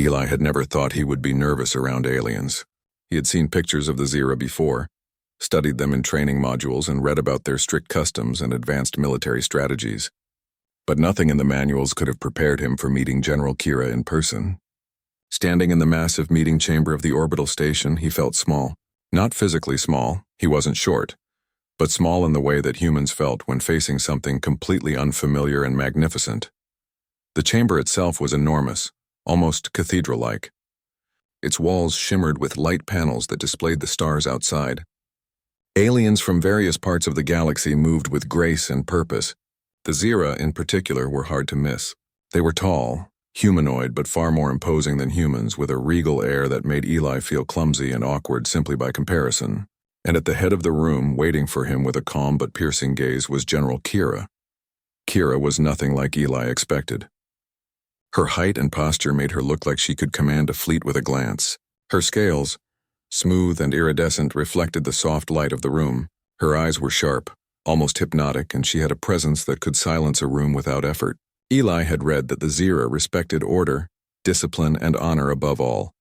Eli had never thought he would be nervous around aliens. He had seen pictures of the Zira before, studied them in training modules, and read about their strict customs and advanced military strategies. But nothing in the manuals could have prepared him for meeting General Kira in person. Standing in the massive meeting chamber of the orbital station, he felt small. Not physically small, he wasn't short, but small in the way that humans felt when facing something completely unfamiliar and magnificent. The chamber itself was enormous, almost cathedral-like. Its walls shimmered with light panels that displayed the stars outside. Aliens from various parts of the galaxy moved with grace and purpose. The Zira, in particular, were hard to miss. They were tall, humanoid but far more imposing than humans, with a regal air that made Eli feel clumsy and awkward simply by comparison. And at the head of the room, waiting for him with a calm but piercing gaze, was General Kira. Kira was nothing like Eli expected. Her height and posture made her look like she could command a fleet with a glance. Her scales, smooth and iridescent, reflected the soft light of the room. Her eyes were sharp, almost hypnotic, and she had a presence that could silence a room without effort. Eli had read that the Zira respected order, discipline, and honor above all,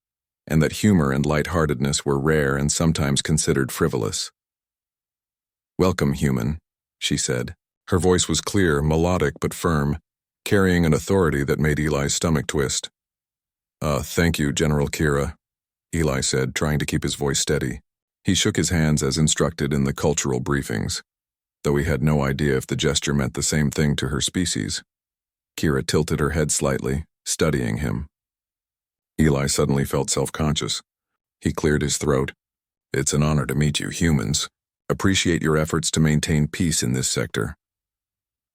and that humor and lightheartedness were rare and sometimes considered frivolous. "Welcome, human," she said. Her voice was clear, melodic, but firm, carrying an authority that made Eli's stomach twist. Thank you, General Kira," Eli said, trying to keep his voice steady. He shook his hands as instructed in the cultural briefings, though he had no idea if the gesture meant the same thing to her species. Kira tilted her head slightly, studying him. Eli suddenly felt self-conscious. He cleared his throat. "It's an honor to meet you, humans. Appreciate your efforts to maintain peace in this sector."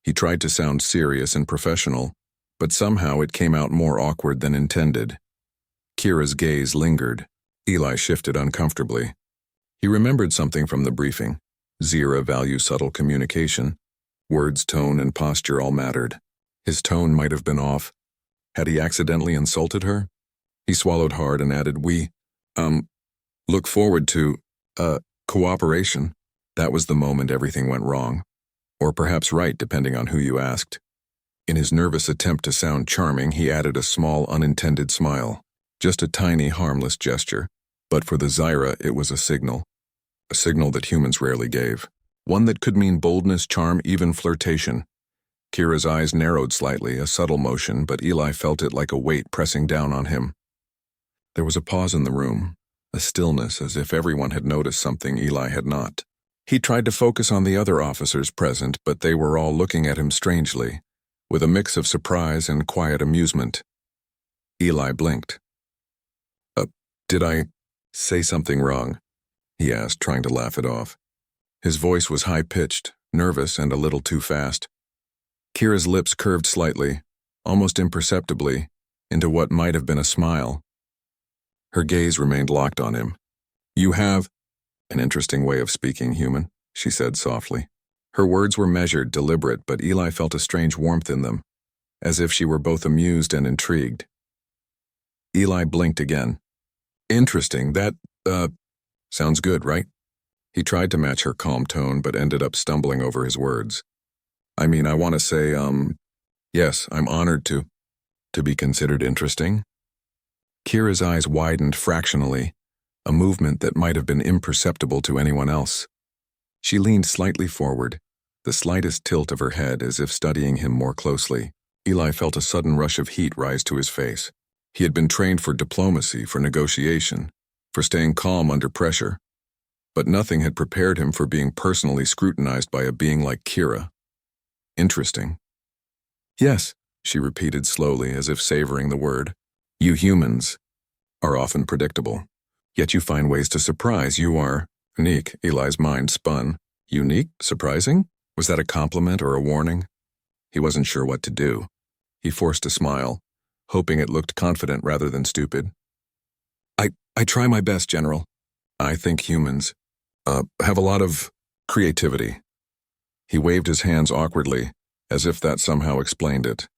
He tried to sound serious and professional, but somehow it came out more awkward than intended. Kira's gaze lingered. Eli shifted uncomfortably. He remembered something from the briefing. Zira value subtle communication. Words, tone, and posture all mattered. His tone might have been off. Had he accidentally insulted her? He swallowed hard and added, "We, look forward to, cooperation." That was the moment everything went wrong. Or perhaps right, depending on who you asked. In his nervous attempt to sound charming, he added a small, unintended smile. Just a tiny, harmless gesture. But for the Zira, it was a signal that humans rarely gave. One that could mean boldness, charm, even flirtation. Kira's eyes narrowed slightly, a subtle motion, but Eli felt it like a weight pressing down on him. There was a pause in the room, a stillness, as if everyone had noticed something Eli had not. He tried to focus on the other officers present, but they were all looking at him strangely, with a mix of surprise and quiet amusement. Eli blinked. Did I say something wrong?" he asked, trying to laugh it off. His voice was high-pitched, nervous, and a little too fast. Kira's lips curved slightly, almost imperceptibly, into what might have been a smile. Her gaze remained locked on him. "You have an interesting way of speaking, human," she said softly. Her words were measured, deliberate, but Eli felt a strange warmth in them, as if she were both amused and intrigued. Eli blinked again. "Interesting, that, sounds good, right?" He tried to match her calm tone, but ended up stumbling over his words. "I mean, I want to say, yes, I'm honored to be considered interesting." Kira's eyes widened fractionally, a movement that might have been imperceptible to anyone else. She leaned slightly forward, the slightest tilt of her head as if studying him more closely. Eli felt a sudden rush of heat rise to his face. He had been trained for diplomacy, for negotiation, for staying calm under pressure, but nothing had prepared him for being personally scrutinized by a being like Kira. Interesting. "Yes," she repeated slowly, as if savoring the word. "You humans are often predictable, yet you find ways to surprise. You are unique." Eli's mind spun. Unique? Surprising? Was that a compliment or a warning? He wasn't sure what to do. He forced a smile, hoping it looked confident rather than stupid. I try my best, General. I think humans have a lot of creativity." He waved his hands awkwardly, as if that somehow explained it.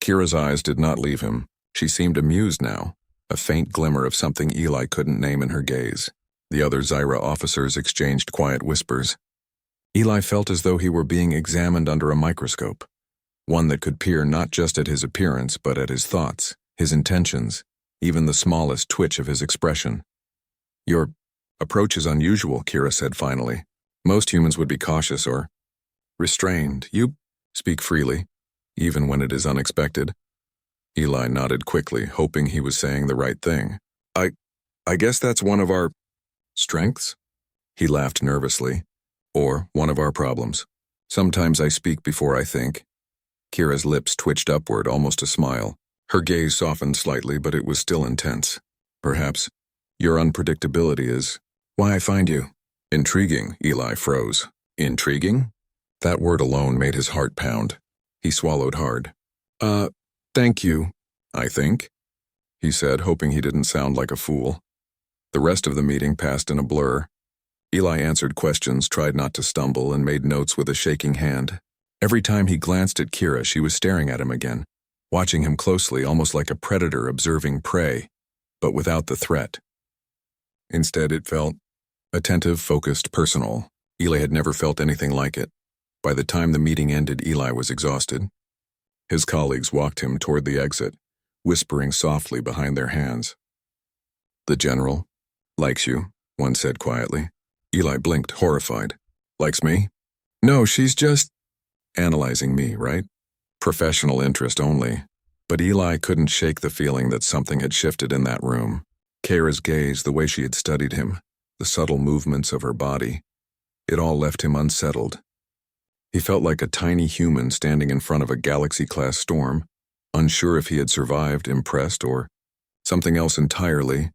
Kira's eyes did not leave him. She seemed amused now, a faint glimmer of something Eli couldn't name in her gaze. The other Zira officers exchanged quiet whispers. Eli felt as though he were being examined under a microscope, one that could peer not just at his appearance but at his thoughts, his intentions, even the smallest twitch of his expression. "Your approach is unusual," Kira said finally. "Most humans would be cautious or restrained. You speak freely, even when it is unexpected." Eli nodded quickly, hoping he was saying the right thing. I guess that's one of our strengths?" He laughed nervously. "Or one of our problems. Sometimes I speak before I think." Kira's lips twitched upward, almost a smile. Her gaze softened slightly, but it was still intense. "Perhaps your unpredictability is why I find you intriguing." Eli froze. "Intriguing?" That word alone made his heart pound. He swallowed hard. Thank you, I think," he said, hoping he didn't sound like a fool. The rest of the meeting passed in a blur. Eli answered questions, tried not to stumble, and made notes with a shaking hand. Every time he glanced at Kira, she was staring at him again, watching him closely, almost like a predator observing prey, but without the threat. Instead, it felt attentive, focused, personal. Eli had never felt anything like it. By the time the meeting ended, Eli was exhausted. His colleagues walked him toward the exit, whispering softly behind their hands. "The general likes you," one said quietly. Eli blinked, horrified. "Likes me? No, she's just analyzing me, right? Professional interest only." But Eli couldn't shake the feeling that something had shifted in that room. Kira's gaze, the way she had studied him, the subtle movements of her body, it all left him unsettled. He felt like a tiny human standing in front of a galaxy-class storm, unsure if he had survived, impressed, or something else entirely.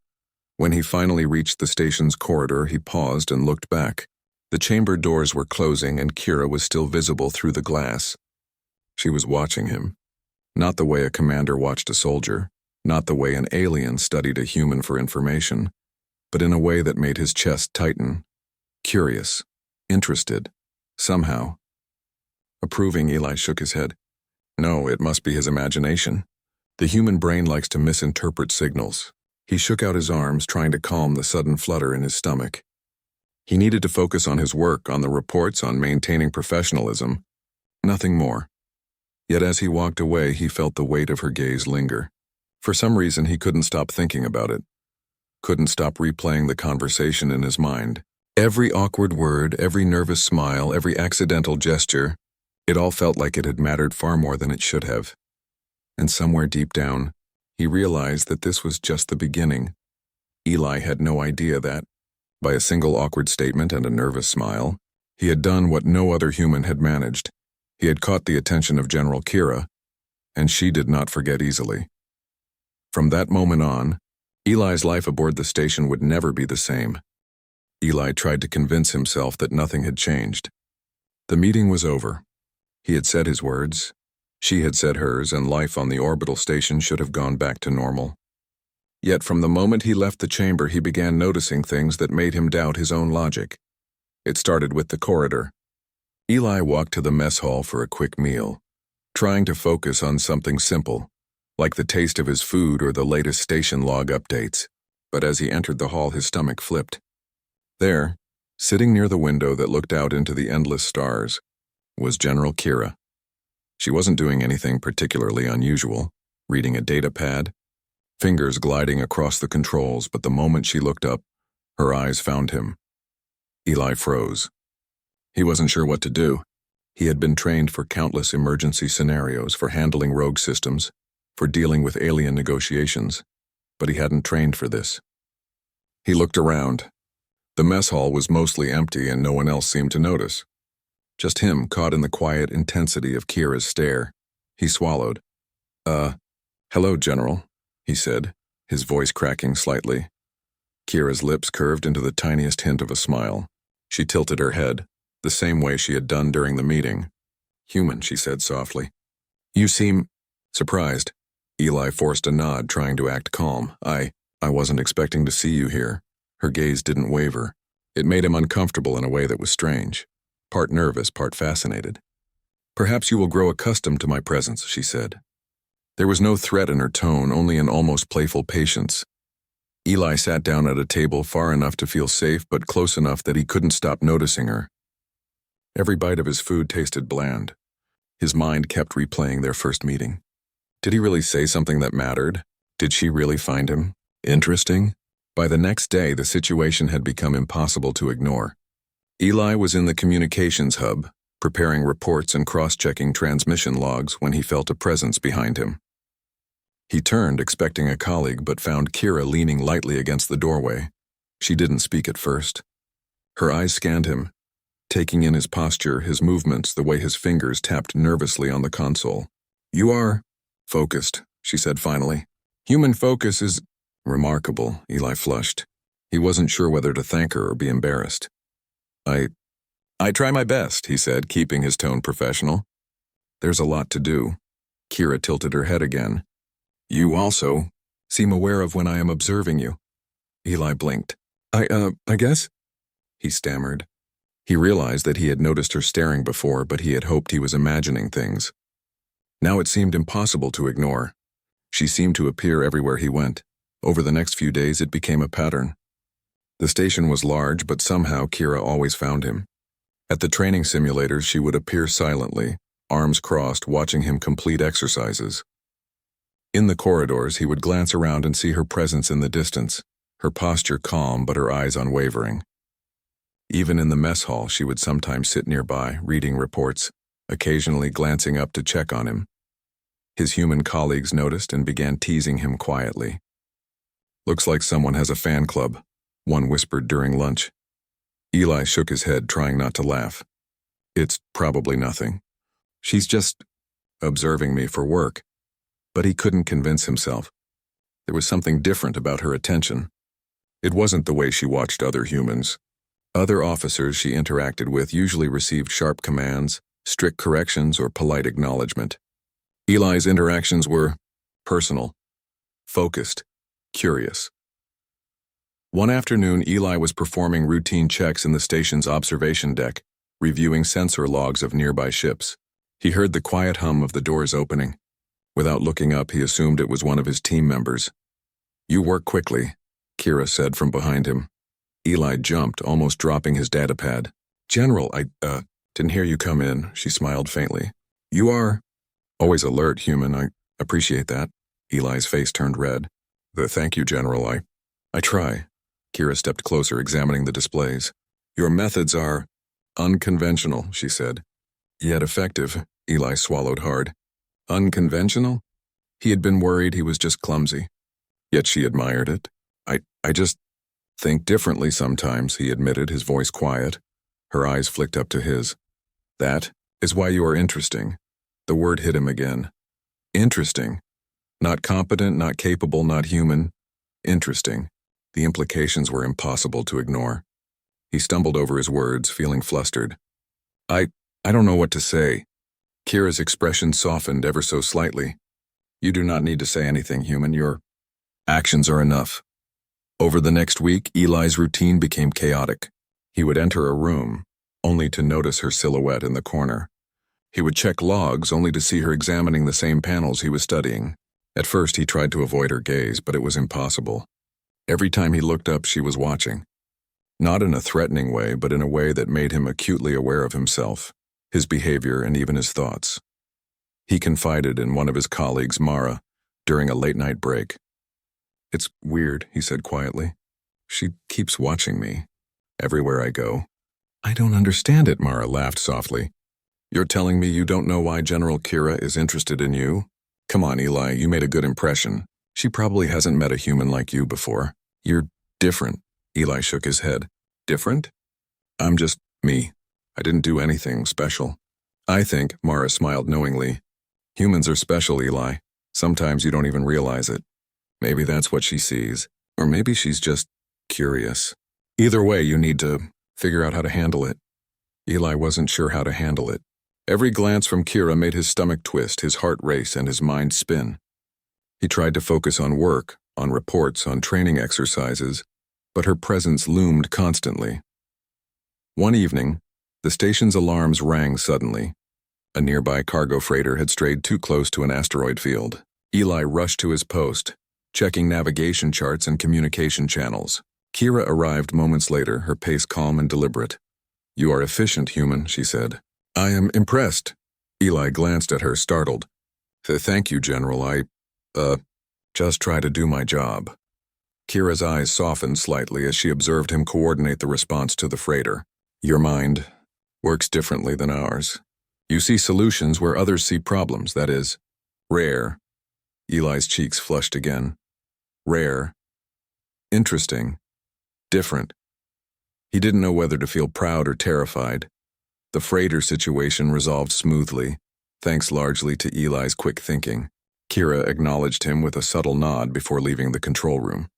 When he finally reached the station's corridor, he paused and looked back. The chamber doors were closing and Kira was still visible through the glass. She was watching him. Not the way a commander watched a soldier, not the way an alien studied a human for information, but in a way that made his chest tighten. Curious, interested, somehow. Approving, Eli shook his head. No, it must be his imagination. The human brain likes to misinterpret signals. He shook out his arms, trying to calm the sudden flutter in his stomach. He needed to focus on his work, on the reports, on maintaining professionalism. Nothing more. Yet as he walked away, he felt the weight of her gaze linger. For some reason, he couldn't stop thinking about it. Couldn't stop replaying the conversation in his mind. Every awkward word, every nervous smile, every accidental gesture, it all felt like it had mattered far more than it should have. And somewhere deep down, he realized that this was just the beginning. Eli had no idea that, by a single awkward statement and a nervous smile, he had done what no other human had managed. He had caught the attention of General Kira, and she did not forget easily. From that moment on, Eli's life aboard the station would never be the same. Eli tried to convince himself that nothing had changed. The meeting was over. He had said his words, she had said hers, and life on the orbital station should have gone back to normal. Yet from the moment he left the chamber, he began noticing things that made him doubt his own logic. It started with the corridor. Eli walked to the mess hall for a quick meal, trying to focus on something simple, like the taste of his food or the latest station log updates. But as he entered the hall, his stomach flipped. There, sitting near the window that looked out into the endless stars, was General Kira. She wasn't doing anything particularly unusual, reading a data pad, fingers gliding across the controls, but the moment she looked up, her eyes found him. Eli froze. He wasn't sure what to do. He had been trained for countless emergency scenarios, for handling rogue systems, for dealing with alien negotiations, but he hadn't trained for this. He looked around. The mess hall was mostly empty and no one else seemed to notice. Just him, caught in the quiet intensity of Kira's stare. He swallowed. Hello, General," he said, his voice cracking slightly. Kira's lips curved into the tiniest hint of a smile. She tilted her head, the same way she had done during the meeting. "Human," she said softly. "You seem surprised." Eli forced a nod, trying to act calm. I wasn't expecting to see you here." Her gaze didn't waver. It made him uncomfortable in a way that was strange. Part nervous, part fascinated. "Perhaps you will grow accustomed to my presence," she said. There was no threat in her tone, only an almost playful patience. Eli sat down at a table far enough to feel safe, but close enough that he couldn't stop noticing her. Every bite of his food tasted bland. His mind kept replaying their first meeting. Did he really say something that mattered? Did she really find him interesting? By the next day, the situation had become impossible to ignore. Eli was in the communications hub, preparing reports and cross-checking transmission logs when he felt a presence behind him. He turned, expecting a colleague, but found Kira leaning lightly against the doorway. She didn't speak at first. Her eyes scanned him, taking in his posture, his movements, the way his fingers tapped nervously on the console. "You are focused," she said finally. "Human focus is remarkable," Eli flushed. He wasn't sure whether to thank her or be embarrassed. I try my best," he said, keeping his tone professional. "There's a lot to do." Kira tilted her head again. "You also seem aware of when I am observing you." Eli blinked. I guess?" he stammered. He realized that he had noticed her staring before, but he had hoped he was imagining things. Now it seemed impossible to ignore. She seemed to appear everywhere he went. Over the next few days, it became a pattern. The station was large, but somehow Kira always found him. At the training simulators, she would appear silently, arms crossed, watching him complete exercises. In the corridors, he would glance around and see her presence in the distance, her posture calm but her eyes unwavering. Even in the mess hall, she would sometimes sit nearby, reading reports, occasionally glancing up to check on him. His human colleagues noticed and began teasing him quietly. "Looks like someone has a fan club," one whispered during lunch. Eli shook his head, trying not to laugh. "It's probably nothing. She's just observing me for work." But he couldn't convince himself. There was something different about her attention. It wasn't the way she watched other humans. Other officers she interacted with usually received sharp commands, strict corrections, or polite acknowledgement. Eli's interactions were personal, focused, curious. One afternoon, Eli was performing routine checks in the station's observation deck, reviewing sensor logs of nearby ships. He heard the quiet hum of the doors opening. Without looking up, he assumed it was one of his team members. "You work quickly," Kira said from behind him. Eli jumped, almost dropping his datapad. "General, I didn't hear you come in," she smiled faintly. "You are always alert, human. I appreciate that." Eli's face turned red. Thank you, General. I try." Kira stepped closer, examining the displays. "Your methods are unconventional," she said. "Yet effective." Eli swallowed hard. Unconventional? He had been worried he was just clumsy. Yet she admired it. I just think differently sometimes," he admitted, his voice quiet. Her eyes flicked up to his. "That is why you are interesting." The word hit him again. Interesting. Not competent, not capable, not human. Interesting. The implications were impossible to ignore. He stumbled over his words, feeling flustered. I don't know what to say." Kira's expression softened ever so slightly. "You do not need to say anything, human. Your actions are enough." Over the next week, Eli's routine became chaotic. He would enter a room, only to notice her silhouette in the corner. He would check logs, only to see her examining the same panels he was studying. At first, he tried to avoid her gaze, but it was impossible. Every time he looked up, she was watching. Not in a threatening way, but in a way that made him acutely aware of himself, his behavior, and even his thoughts. He confided in one of his colleagues, Mara, during a late-night break. "It's weird," he said quietly. "She keeps watching me, everywhere I go." "I don't understand it," Mara laughed softly. "You're telling me you don't know why General Kira is interested in you? Come on, Eli, you made a good impression. She probably hasn't met a human like you before. You're different." Eli shook his head. "Different? I'm just me. I didn't do anything special." "I think," Mara smiled knowingly, "humans are special, Eli. Sometimes you don't even realize it. Maybe that's what she sees. Or maybe she's just curious. Either way, you need to figure out how to handle it." Eli wasn't sure how to handle it. Every glance from Kira made his stomach twist, his heart race, and his mind spin. He tried to focus on work, on reports, on training exercises, but her presence loomed constantly. One evening, the station's alarms rang suddenly. A nearby cargo freighter had strayed too close to an asteroid field. Eli rushed to his post, checking navigation charts and communication channels. Kira arrived moments later, her pace calm and deliberate. "You are efficient, human," she said. "I am impressed." Eli glanced at her, startled. "Thank you, General. Just try to do my job. Kira's eyes softened slightly as she observed him coordinate the response to the freighter. Your mind works differently than ours. You see solutions where others see problems, that is, rare. Eli's cheeks flushed again. Rare. Interesting. Different. He didn't know whether to feel proud or terrified. The freighter situation resolved smoothly, thanks largely to Eli's quick thinking. Kira acknowledged him with a subtle nod before leaving the control room.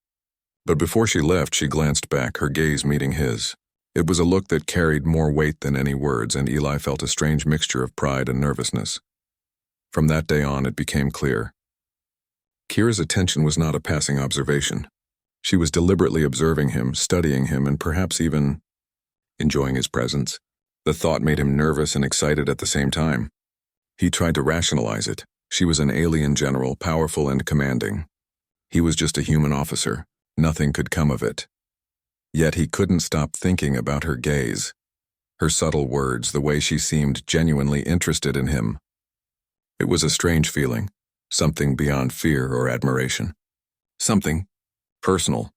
But before she left, she glanced back, her gaze meeting his. It was a look that carried more weight than any words, and Eli felt a strange mixture of pride and nervousness. From that day on, it became clear. Kira's attention was not a passing observation. She was deliberately observing him, studying him, and perhaps even enjoying his presence. The thought made him nervous and excited at the same time. He tried to rationalize it. She was an alien general, powerful and commanding. He was just a human officer. Nothing could come of it. Yet he couldn't stop thinking about her gaze, her subtle words, the way she seemed genuinely interested in him. It was a strange feeling, something beyond fear or admiration. Something personal.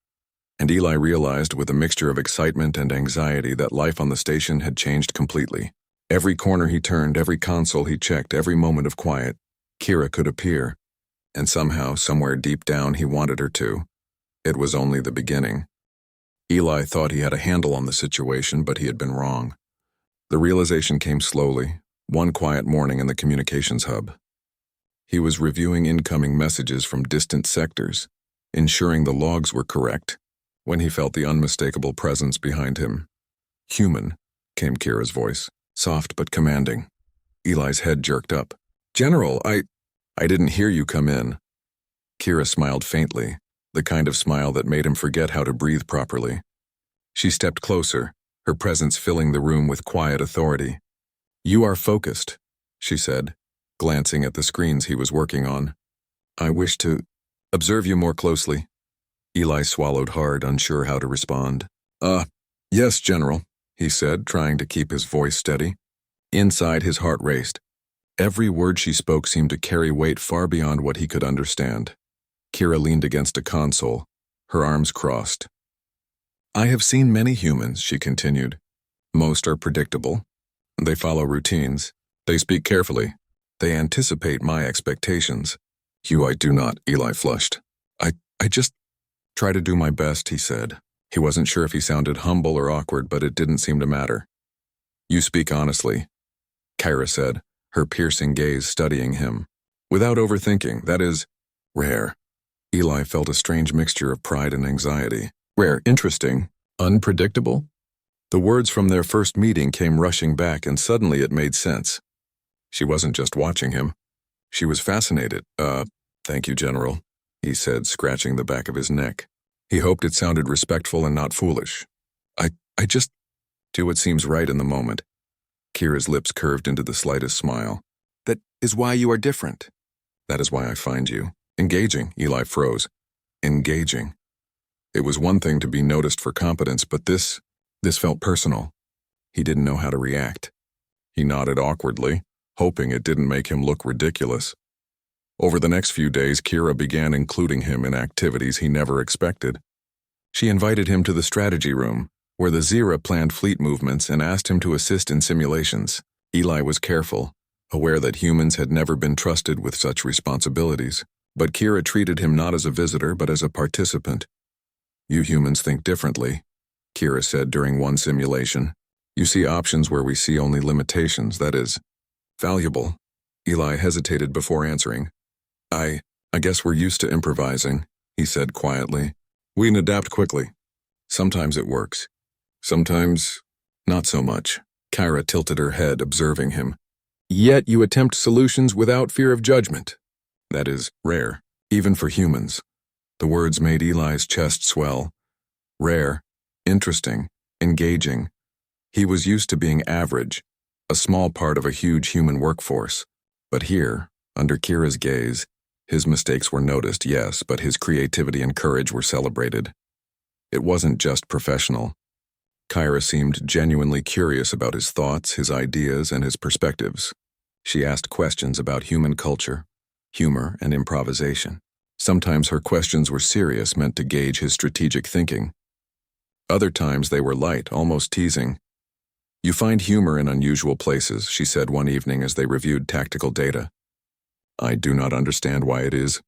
And Eli realized with a mixture of excitement and anxiety that life on the station had changed completely. Every corner he turned, every console he checked, every moment of quiet, Kira could appear. And somehow, somewhere deep down, he wanted her to. It was only the beginning. Eli thought he had a handle on the situation, but he had been wrong. The realization came slowly, one quiet morning in the communications hub. He was reviewing incoming messages from distant sectors, ensuring the logs were correct, when he felt the unmistakable presence behind him. Human, came Kira's voice, soft but commanding. Eli's head jerked up. General, I didn't hear you come in. Kira smiled faintly, the kind of smile that made him forget how to breathe properly. She stepped closer, her presence filling the room with quiet authority. You are focused, she said, glancing at the screens he was working on. I wish to observe you more closely. Eli swallowed hard, unsure how to respond. Yes, General, he said, trying to keep his voice steady. Inside, his heart raced. Every word she spoke seemed to carry weight far beyond what he could understand. Kira leaned against a console, her arms crossed. I have seen many humans, she continued. Most are predictable. They follow routines. They speak carefully. They anticipate my expectations. You I do not, Eli flushed. I just try to do my best, he said. He wasn't sure if he sounded humble or awkward, but it didn't seem to matter. You speak honestly, Kira said, her piercing gaze studying him. Without overthinking, that is rare. Eli felt a strange mixture of pride and anxiety. Rare, interesting, unpredictable? The words from their first meeting came rushing back, and suddenly it made sense. She wasn't just watching him. She was fascinated. Thank you, General, he said, scratching the back of his neck. He hoped it sounded respectful and not foolish. I just do what seems right in the moment. Kira's lips curved into the slightest smile. That is why you are different. That is why I find you engaging, Eli froze. Engaging. It was one thing to be noticed for competence, but this felt personal. He didn't know how to react. He nodded awkwardly, hoping it didn't make him look ridiculous. Over the next few days, Kira began including him in activities he never expected. She invited him to the strategy room, where the Zira planned fleet movements, and asked him to assist in simulations. Eli was careful, aware that humans had never been trusted with such responsibilities. But Kira treated him not as a visitor, but as a participant. You humans think differently, Kira said during one simulation. You see options where we see only limitations, that is, valuable. Eli hesitated before answering. I guess we're used to improvising, he said quietly. We can adapt quickly. Sometimes it works. Sometimes, not so much. Kira tilted her head, observing him. Yet you attempt solutions without fear of judgment. That is rare, even for humans. The words made Eli's chest swell. Rare, interesting, engaging. He was used to being average, a small part of a huge human workforce. But here, under Kira's gaze, his mistakes were noticed, yes, but his creativity and courage were celebrated. It wasn't just professional. Kira seemed genuinely curious about his thoughts, his ideas, and his perspectives. She asked questions about human culture, humor, and improvisation. Sometimes her questions were serious, meant to gauge his strategic thinking. Other times they were light, almost teasing. "You find humor in unusual places," she said one evening as they reviewed tactical data. "I do not understand why it is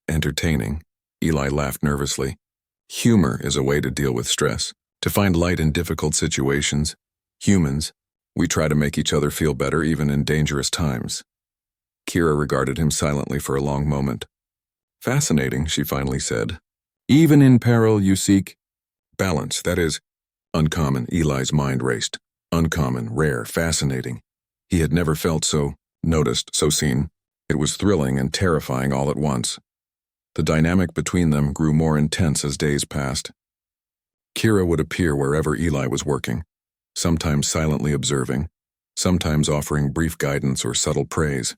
entertaining." Eli laughed nervously. "Humor is a way to deal with stress, to find light in difficult situations. Humans, we try to make each other feel better even in dangerous times." Kira regarded him silently for a long moment. "Fascinating," she finally said. "Even in peril you seek balance, that is uncommon." Eli's mind raced. Uncommon, rare, fascinating. He had never felt so noticed, so seen. It was thrilling and terrifying all at once. The dynamic between them grew more intense as days passed. Kira would appear wherever Eli was working, sometimes silently observing, sometimes offering brief guidance or subtle praise.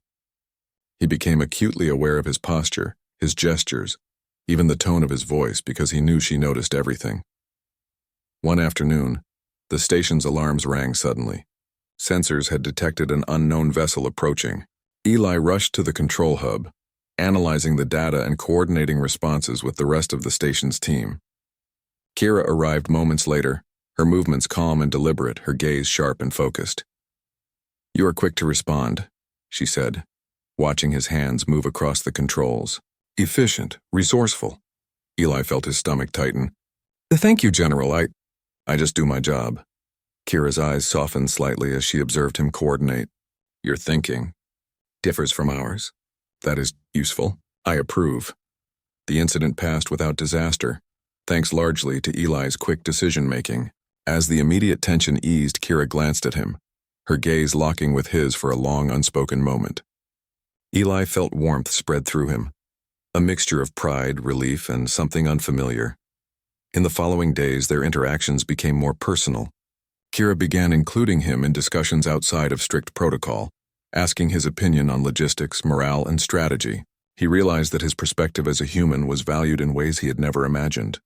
He became acutely aware of his posture, his gestures, even the tone of his voice, because he knew she noticed everything. One afternoon, the station's alarms rang suddenly. Sensors had detected an unknown vessel approaching. Eli rushed to the control hub, analyzing the data and coordinating responses with the rest of the station's team. Kira arrived moments later, her movements calm and deliberate, her gaze sharp and focused. "You are quick to respond," she said, watching his hands move across the controls. "Efficient, resourceful." Eli felt his stomach tighten. "Thank you, General. I just do my job." Kira's eyes softened slightly as she observed him coordinate. "Your thinking differs from ours. That is useful. I approve." The incident passed without disaster, thanks largely to Eli's quick decision-making. As the immediate tension eased, Kira glanced at him, her gaze locking with his for a long, unspoken moment. Eli felt warmth spread through him, a mixture of pride, relief, and something unfamiliar. In the following days, their interactions became more personal. Kira began including him in discussions outside of strict protocol, asking his opinion on logistics, morale, and strategy. He realized that his perspective as a human was valued in ways he had never imagined.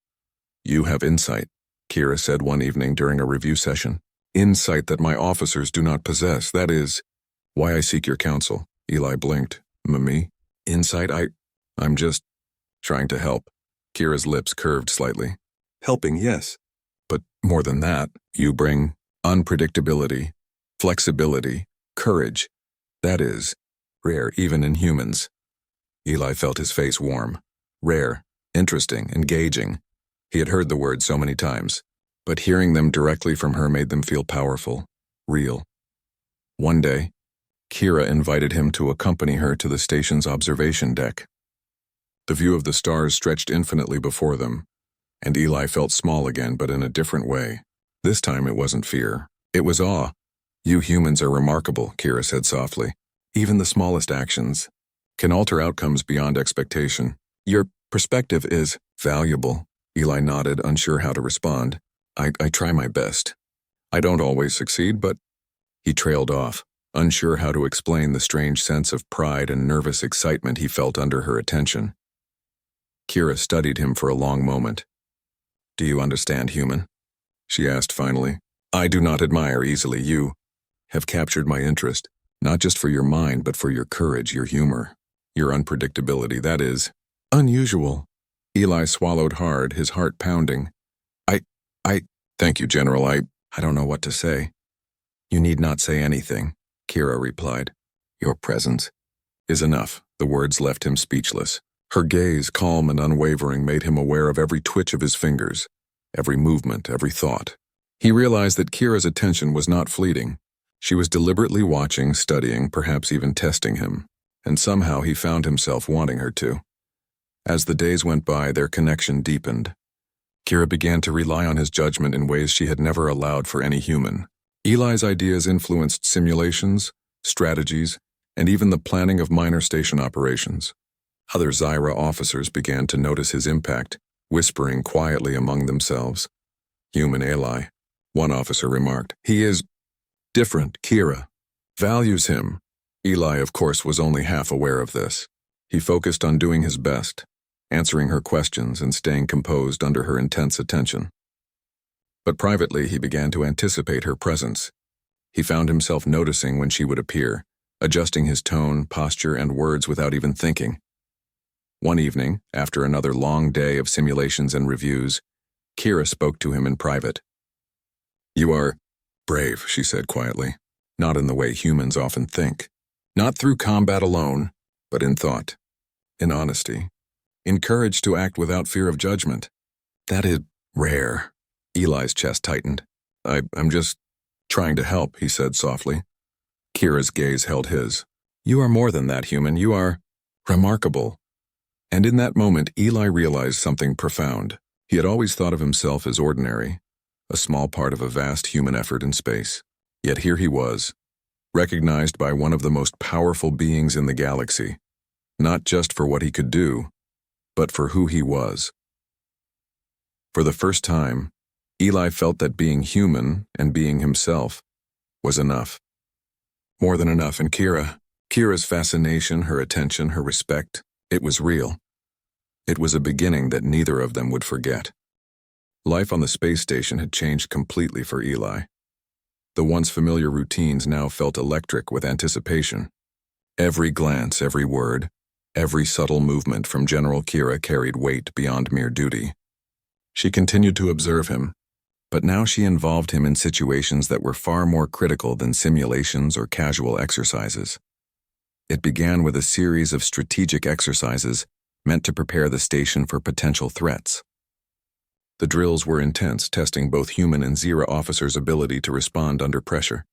"You have insight," Kira said one evening during a review session. "Insight that my officers do not possess. That is why I seek your counsel." Eli blinked. "Me? Insight? I'm just trying to help." Kira's lips curved slightly. "Helping, yes. But more than that, you bring unpredictability, flexibility, courage. That is rare even in humans." Eli felt his face warm. Rare, interesting, engaging. He had heard the words so many times, but hearing them directly from her made them feel powerful, real. One day, Kira invited him to accompany her to the station's observation deck. The view of the stars stretched infinitely before them, and Eli felt small again, but in a different way. This time it wasn't fear. It was awe. "You humans are remarkable," Kira said softly. "Even the smallest actions can alter outcomes beyond expectation. Your perspective is valuable." Eli nodded, unsure how to respond. I try my best. I don't always succeed, but..." He trailed off, unsure how to explain the strange sense of pride and nervous excitement he felt under her attention. Kira studied him for a long moment. "Do you understand human?" she asked finally. "I do not admire easily. You have captured my interest, not just for your mind, but for your courage, your humor, your unpredictability. That is unusual." Eli swallowed hard, his heart pounding. I thank you, General. I don't know what to say." "You need not say anything," Kira replied. "Your presence is enough." The words left him speechless. Her gaze, calm and unwavering, made him aware of every twitch of his fingers, every movement, every thought. He realized that Kira's attention was not fleeting. She was deliberately watching, studying, perhaps even testing him, and somehow he found himself wanting her to. As the days went by, their connection deepened. Kira began to rely on his judgment in ways she had never allowed for any human. Eli's ideas influenced simulations, strategies, and even the planning of minor station operations. Other Zyra officers began to notice his impact, whispering quietly among themselves. "Human ally," one officer remarked. "He is different. Kira values him." Eli, of course, was only half aware of this. He focused on doing his best, answering her questions and staying composed under her intense attention. But privately, he began to anticipate her presence. He found himself noticing when she would appear, adjusting his tone, posture, and words without even thinking. One evening, after another long day of simulations and reviews, Kira spoke to him in private. "You are brave," she said quietly, "not in the way humans often think. Not through combat alone, but in thought, in honesty, in courage to act without fear of judgment. That is rare." Eli's chest tightened. I'm just trying to help," he said softly. Kira's gaze held his. "You are more than that, human. You are remarkable." And in that moment, Eli realized something profound. He had always thought of himself as ordinary, a small part of a vast human effort in space. Yet here he was, recognized by one of the most powerful beings in the galaxy, not just for what he could do, but for who he was. For the first time, Eli felt that being human and being himself was enough. More than enough, and Kira's fascination, her attention, her respect, it was real. It was a beginning that neither of them would forget. Life on the space station had changed completely for Eli. The once familiar routines now felt electric with anticipation. Every glance, every word, every subtle movement from General Kira carried weight beyond mere duty. She continued to observe him, but now she involved him in situations that were far more critical than simulations or casual exercises. It began with a series of strategic exercises meant to prepare the station for potential threats. The drills were intense, testing both human and Zira officers' ability to respond under pressure.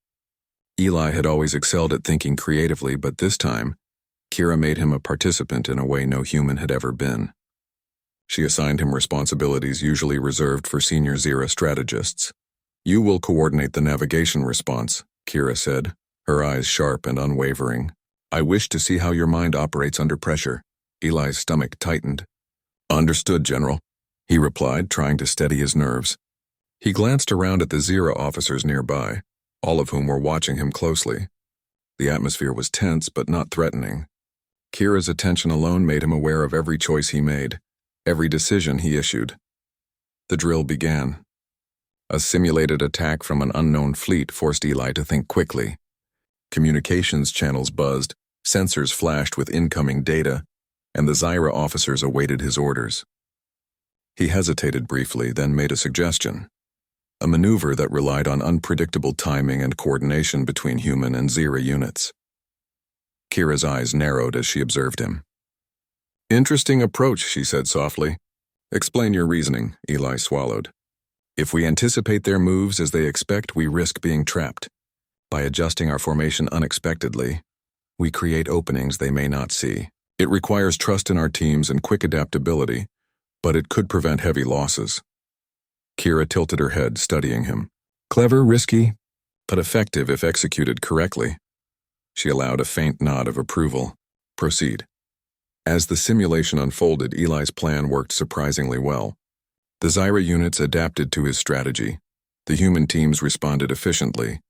Eli had always excelled at thinking creatively, but this time, Kira made him a participant in a way no human had ever been. She assigned him responsibilities usually reserved for senior Zira strategists. "You will coordinate the navigation response," Kira said, her eyes sharp and unwavering. "I wish to see how your mind operates under pressure." Eli's stomach tightened. "Understood, General," he replied, trying to steady his nerves. He glanced around at the Zira officers nearby, all of whom were watching him closely. The atmosphere was tense but not threatening. Kira's attention alone made him aware of every choice he made, every decision he issued. The drill began. A simulated attack from an unknown fleet forced Eli to think quickly. Communications channels buzzed, sensors flashed with incoming data, and the Zira officers awaited his orders. He hesitated briefly, then made a suggestion. A maneuver that relied on unpredictable timing and coordination between human and Zira units. Kira's eyes narrowed as she observed him. "Interesting approach," she said softly. "Explain your reasoning," Eli swallowed. "If we anticipate their moves as they expect, we risk being trapped. By adjusting our formation unexpectedly, we create openings they may not see. It requires trust in our teams and quick adaptability, but it could prevent heavy losses." Kira tilted her head, studying him. "Clever, risky, but effective if executed correctly." She allowed a faint nod of approval. "Proceed." As the simulation unfolded, Eli's plan worked surprisingly well. The Zira units adapted to his strategy, the human teams responded efficiently,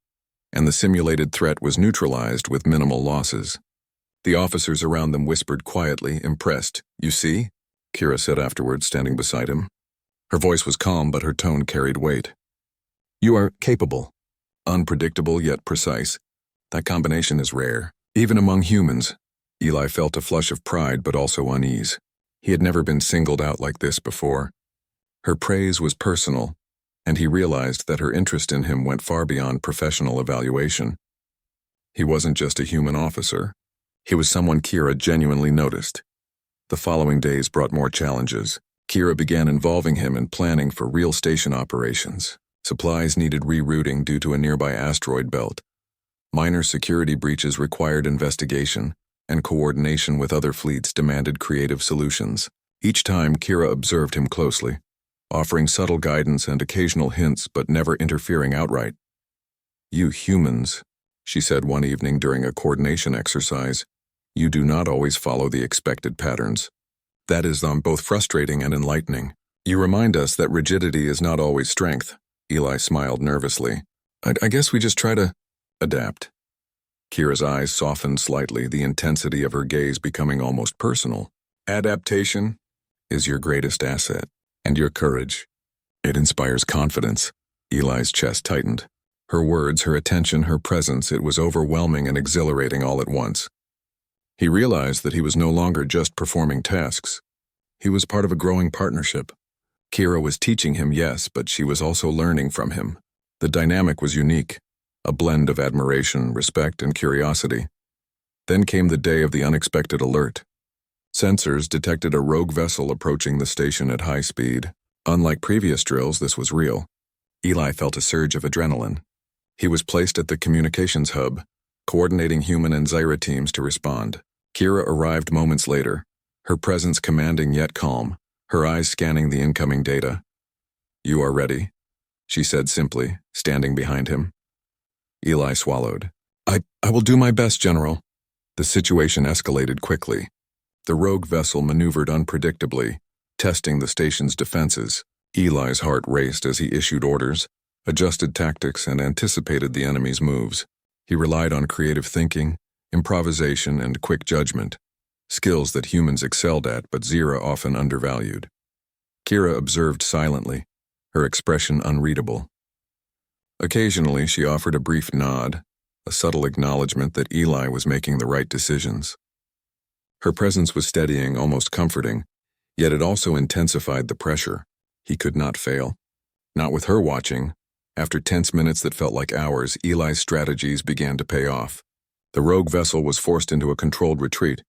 and the simulated threat was neutralized with minimal losses. The officers around them whispered quietly, impressed. "You see?" Kira said afterwards, standing beside him. Her voice was calm, but her tone carried weight. "You are capable, unpredictable yet precise. That combination is rare, even among humans." Eli felt a flush of pride but also unease. He had never been singled out like this before. Her praise was personal, and he realized that her interest in him went far beyond professional evaluation. He wasn't just a human officer. He was someone Kira genuinely noticed. The following days brought more challenges. Kira began involving him in planning for real station operations. Supplies needed rerouting due to a nearby asteroid belt. Minor security breaches required investigation, and coordination with other fleets demanded creative solutions. Each time, Kira observed him closely, offering subtle guidance and occasional hints but never interfering outright. "You humans," she said one evening during a coordination exercise, "you do not always follow the expected patterns. That is both frustrating and enlightening. You remind us that rigidity is not always strength." Eli smiled nervously. I guess we just try to adapt." Kira's eyes softened slightly, the intensity of her gaze becoming almost personal. "Adaptation is your greatest asset, and your courage. It inspires confidence." Eli's chest tightened. Her words, her attention, her presence, it was overwhelming and exhilarating all at once. He realized that he was no longer just performing tasks. He was part of a growing partnership. Kira was teaching him, yes, but she was also learning from him. The dynamic was unique, a blend of admiration, respect, and curiosity. Then came the day of the unexpected alert. Sensors detected a rogue vessel approaching the station at high speed. Unlike previous drills, this was real. Eli felt a surge of adrenaline. He was placed at the communications hub, coordinating human and Zyra teams to respond. Kira arrived moments later, her presence commanding yet calm, her eyes scanning the incoming data. "You are ready," she said simply, standing behind him. Eli swallowed. I will do my best, General." The situation escalated quickly. The rogue vessel maneuvered unpredictably, testing the station's defenses. Eli's heart raced as he issued orders, adjusted tactics, and anticipated the enemy's moves. He relied on creative thinking, improvisation, and quick judgment, skills that humans excelled at but Zyra often undervalued. Kira observed silently, her expression unreadable. Occasionally, she offered a brief nod, a subtle acknowledgement that Eli was making the right decisions. Her presence was steadying, almost comforting, yet it also intensified the pressure. He could not fail. Not with her watching. After tense minutes that felt like hours, Eli's strategies began to pay off. The rogue vessel was forced into a controlled retreat,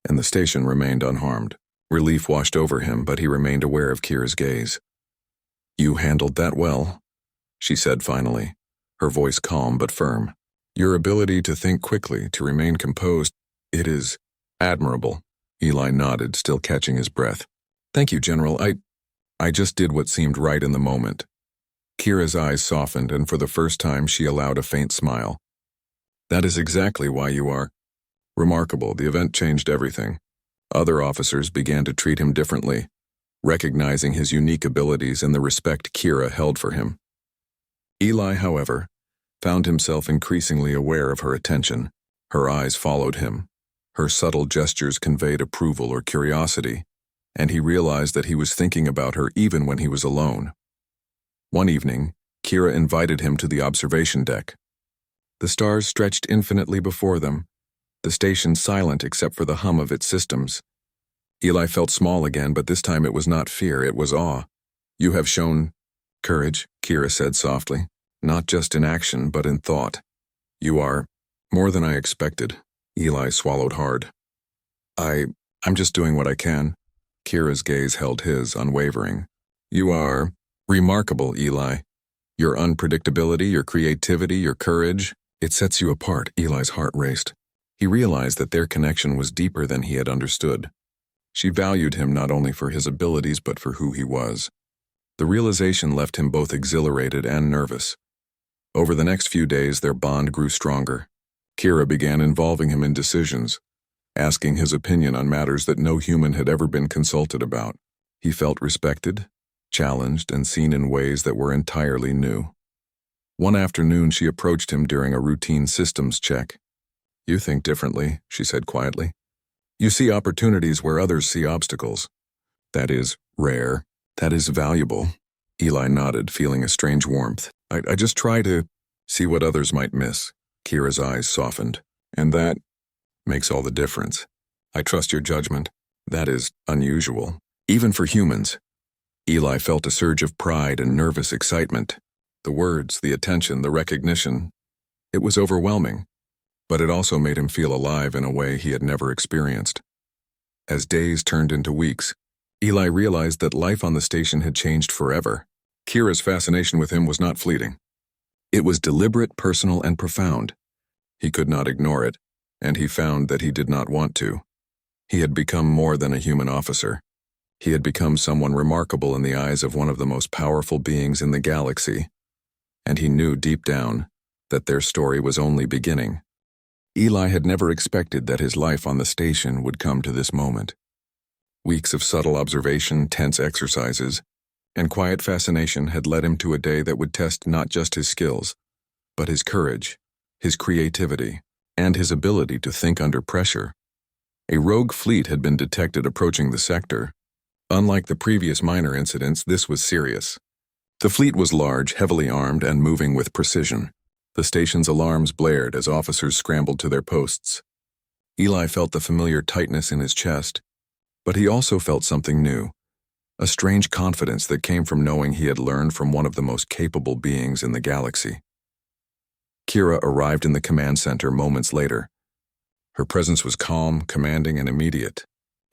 and the station remained unharmed. Relief washed over him, but he remained aware of Kira's gaze. "You handled that well," she said finally, her voice calm but firm. "Your ability to think quickly, to remain composed, it is admirable." Eli nodded, still catching his breath. "Thank you, General. I just did what seemed right in the moment." Kira's eyes softened, and for the first time she allowed a faint smile. "That is exactly why you are remarkable. The event changed everything. Other officers began to treat him differently, recognizing his unique abilities and the respect Kira held for him. Eli, however, found himself increasingly aware of her attention. Her eyes followed him. Her subtle gestures conveyed approval or curiosity, and he realized that he was thinking about her even when he was alone. One evening, Kira invited him to the observation deck. The stars stretched infinitely before them, the station silent except for the hum of its systems. Eli felt small again, but this time it was not fear, it was awe. "You have shown courage," Kira said softly, "not just in action, but in thought. You are more than I expected." Eli swallowed hard. I'm just doing what I can." Kira's gaze held his, unwavering. "You are remarkable, Eli. Your unpredictability, your creativity, your courage, it sets you apart." Eli's heart raced. He realized that their connection was deeper than he had understood. She valued him not only for his abilities but for who he was. The realization left him both exhilarated and nervous. Over the next few days, their bond grew stronger. Kira began involving him in decisions, asking his opinion on matters that no human had ever been consulted about. He felt respected, challenged, and seen in ways that were entirely new. One afternoon, she approached him during a routine systems check. "You think differently," she said quietly. "You see opportunities where others see obstacles. That is rare. That is valuable." Eli nodded, feeling a strange warmth. I just try to see what others might miss." Kira's eyes softened. "And that makes all the difference. I trust your judgment. That is unusual, even for humans." Eli felt a surge of pride and nervous excitement. The words, the attention, the recognition. It was overwhelming, but it also made him feel alive in a way he had never experienced. As days turned into weeks, Eli realized that life on the station had changed forever. Kira's fascination with him was not fleeting. It was deliberate, personal, and profound. He could not ignore it, and he found that he did not want to. He had become more than a human officer. He had become someone remarkable in the eyes of one of the most powerful beings in the galaxy, and he knew deep down that their story was only beginning. Eli had never expected that his life on the station would come to this moment. Weeks of subtle observation, tense exercises, and quiet fascination had led him to a day that would test not just his skills, but his courage, his creativity, and his ability to think under pressure. A rogue fleet had been detected approaching the sector. Unlike the previous minor incidents, this was serious. The fleet was large, heavily armed, and moving with precision. The station's alarms blared as officers scrambled to their posts. Eli felt the familiar tightness in his chest, but he also felt something new, a strange confidence that came from knowing he had learned from one of the most capable beings in the galaxy. Kira arrived in the command center moments later. Her presence was calm, commanding, and immediate.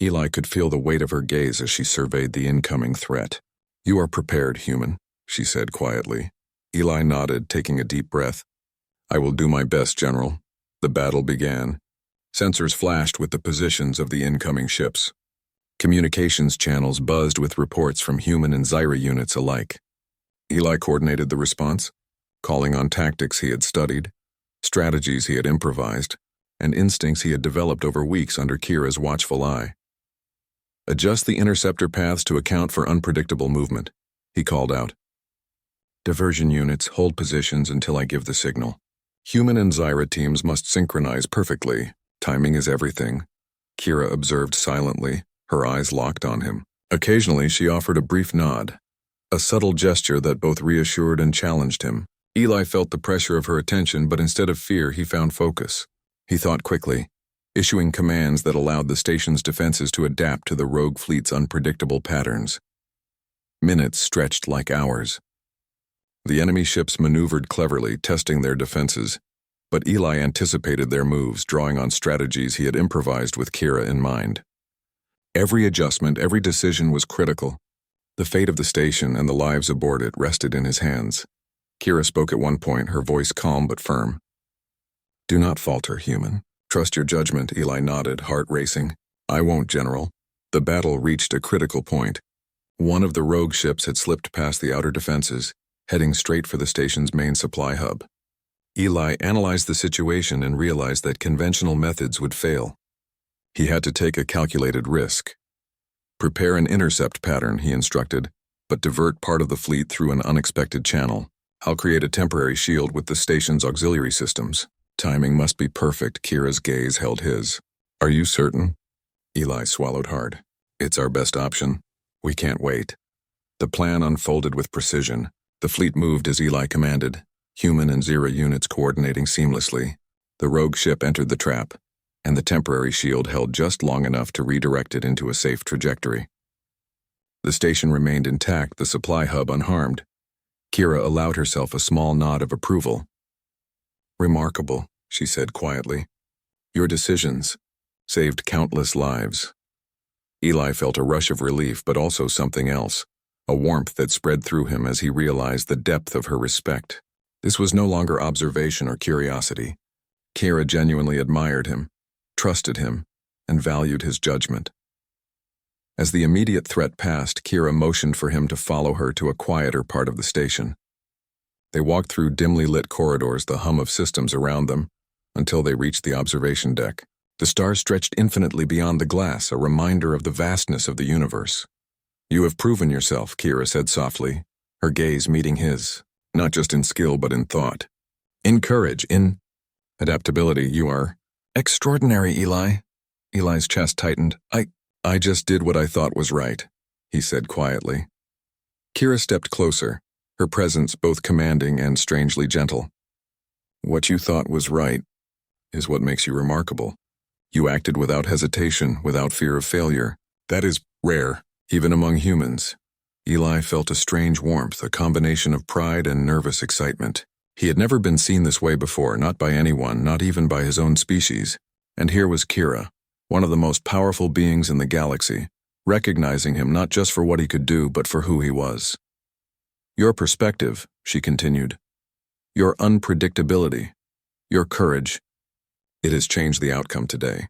Eli could feel the weight of her gaze as she surveyed the incoming threat. "You are prepared, human," she said quietly. Eli nodded, taking a deep breath. "I will do my best, General." The battle began. Sensors flashed with the positions of the incoming ships. Communications channels buzzed with reports from human and Zyra units alike. Eli coordinated the response, calling on tactics he had studied, strategies he had improvised, and instincts he had developed over weeks under Kira's watchful eye. "Adjust the interceptor paths to account for unpredictable movement," he called out. "Diversion units, hold positions until I give the signal. Human and Zyra teams must synchronize perfectly. Timing is everything." Kira observed silently, her eyes locked on him. Occasionally, she offered a brief nod, a subtle gesture that both reassured and challenged him. Eli felt the pressure of her attention, but instead of fear, he found focus. He thought quickly, issuing commands that allowed the station's defenses to adapt to the rogue fleet's unpredictable patterns. Minutes stretched like hours. The enemy ships maneuvered cleverly, testing their defenses, but Eli anticipated their moves, drawing on strategies he had improvised with Kira in mind. Every adjustment, every decision was critical. The fate of the station and the lives aboard it rested in his hands. Kira spoke at one point, her voice calm but firm. "Do not falter, human. Trust your judgment," Eli nodded, heart racing. "I won't, General." The battle reached a critical point. One of the rogue ships had slipped past the outer defenses, heading straight for the station's main supply hub. Eli analyzed the situation and realized that conventional methods would fail. He had to take a calculated risk. "Prepare an intercept pattern," he instructed, "but divert part of the fleet through an unexpected channel. I'll create a temporary shield with the station's auxiliary systems. Timing must be perfect." Kira's gaze held his. "Are you certain?" Eli swallowed hard. "It's our best option. We can't wait." The plan unfolded with precision. The fleet moved as Eli commanded, human and Zyra units coordinating seamlessly. The rogue ship entered the trap, and the temporary shield held just long enough to redirect it into a safe trajectory. The station remained intact, the supply hub unharmed. Kira allowed herself a small nod of approval. "Remarkable," she said quietly. "Your decisions saved countless lives." Eli felt a rush of relief, but also something else, a warmth that spread through him as he realized the depth of her respect. This was no longer observation or curiosity. Kira genuinely admired him, trusted him, and valued his judgment. As the immediate threat passed, Kira motioned for him to follow her to a quieter part of the station. They walked through dimly lit corridors, the hum of systems around them, until they reached the observation deck. The stars stretched infinitely beyond the glass, a reminder of the vastness of the universe. "You have proven yourself," Kira said softly, her gaze meeting his, not just in skill but in thought. "In courage, in adaptability, you are extraordinary, Eli." Eli's chest tightened. I just did what I thought was right," he said quietly. Kira stepped closer, her presence both commanding and strangely gentle. "What you thought was right is what makes you remarkable. You acted without hesitation, without fear of failure. That is rare, even among humans." Eli felt a strange warmth, a combination of pride and nervous excitement. He had never been seen this way before, not by anyone, not even by his own species. And here was Kira, one of the most powerful beings in the galaxy, recognizing him not just for what he could do, but for who he was. "Your perspective," she continued, "your unpredictability, your courage, it has changed the outcome today.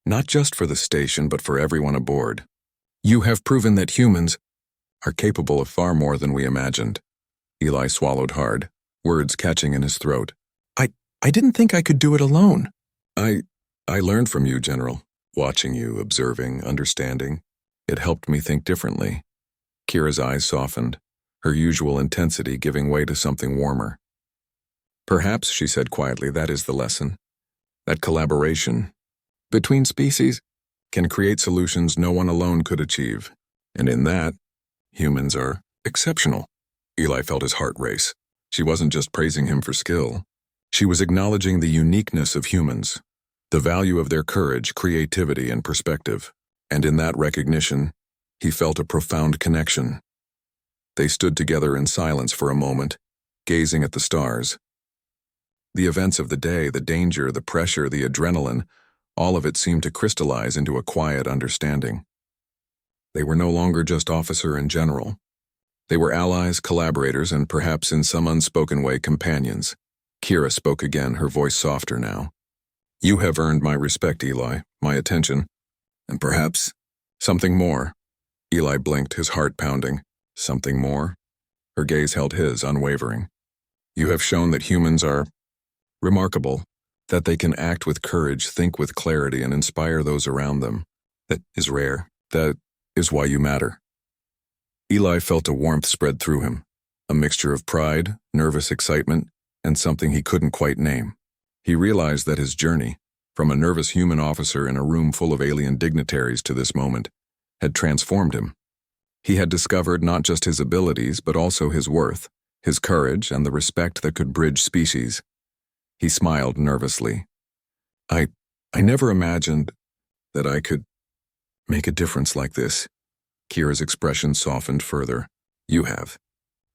Not just for the station, but for everyone aboard. You have proven that humans are capable of far more than we imagined." Eli swallowed hard, words catching in his throat. I didn't think I could do it alone." I learned from you, General. Watching you, observing, understanding. It helped me think differently." Kira's eyes softened, her usual intensity giving way to something warmer. "Perhaps," she said quietly, "that is the lesson. That collaboration between species can create solutions no one alone could achieve. And in that, humans are exceptional." Eli felt his heart race. She wasn't just praising him for skill. She was acknowledging the uniqueness of humans, the value of their courage, creativity, and perspective. And in that recognition, he felt a profound connection. They stood together in silence for a moment, gazing at the stars. The events of the day, the danger, the pressure, the adrenaline, all of it seemed to crystallize into a quiet understanding. They were no longer just officer and general. They were allies, collaborators, and perhaps in some unspoken way companions. Kira spoke again, her voice softer now. "You have earned my respect, Eli, my attention, and perhaps something more." Eli blinked, his heart pounding. "Something more?" Her gaze held his, unwavering. "You have shown that humans are remarkable, that they can act with courage, think with clarity, and inspire those around them. That is rare. That is why you matter." Eli felt a warmth spread through him, a mixture of pride, nervous excitement, and something he couldn't quite name. He realized that his journey, from a nervous human officer in a room full of alien dignitaries to this moment, had transformed him. He had discovered not just his abilities, but also his worth, his courage, and the respect that could bridge species. He smiled nervously. I never imagined that I could make a difference like this." Kira's expression softened further. "You have.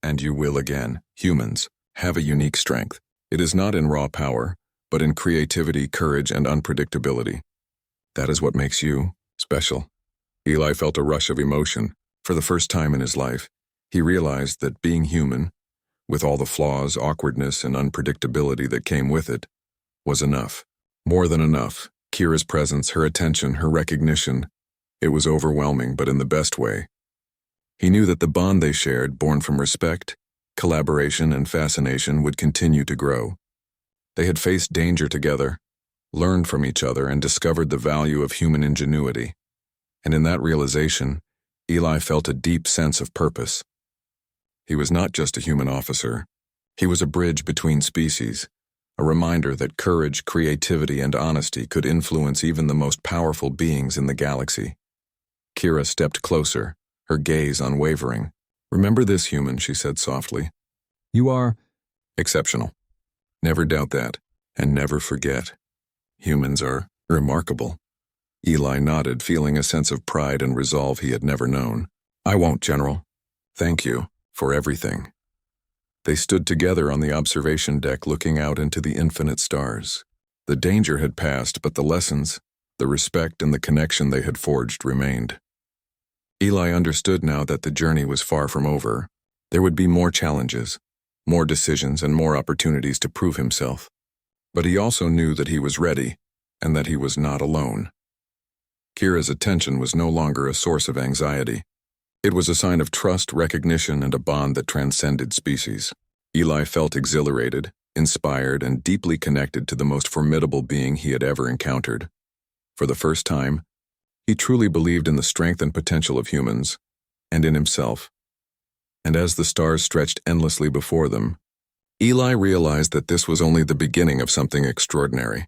And you will again. Humans have a unique strength. It is not in raw power, but in creativity, courage, and unpredictability. That is what makes you special." Eli felt a rush of emotion. For the first time in his life, he realized that being human, with all the flaws, awkwardness, and unpredictability that came with it, was enough. More than enough. Kira's presence, her attention, her recognition, it was overwhelming, but in the best way. He knew that the bond they shared, born from respect, collaboration, and fascination, would continue to grow. They had faced danger together, learned from each other, and discovered the value of human ingenuity. And in that realization, Eli felt a deep sense of purpose. He was not just a human officer. He was a bridge between species, a reminder that courage, creativity, and honesty could influence even the most powerful beings in the galaxy. Kira stepped closer, her gaze unwavering. "Remember this, human," she said softly. "You are exceptional. Never doubt that, and never forget. Humans are remarkable." Eli nodded, feeling a sense of pride and resolve he had never known. "I won't, General. Thank you for everything." They stood together on the observation deck, looking out into the infinite stars. The danger had passed, but the lessons, the respect, and the connection they had forged remained. Eli understood now that the journey was far from over. There would be more challenges, more decisions, and more opportunities to prove himself. But he also knew that he was ready, and that he was not alone. Kira's attention was no longer a source of anxiety. It was a sign of trust, recognition, and a bond that transcended species. Eli felt exhilarated, inspired, and deeply connected to the most formidable being he had ever encountered. For the first time, he truly believed in the strength and potential of humans, and in himself. And as the stars stretched endlessly before them, Eli realized that this was only the beginning of something extraordinary.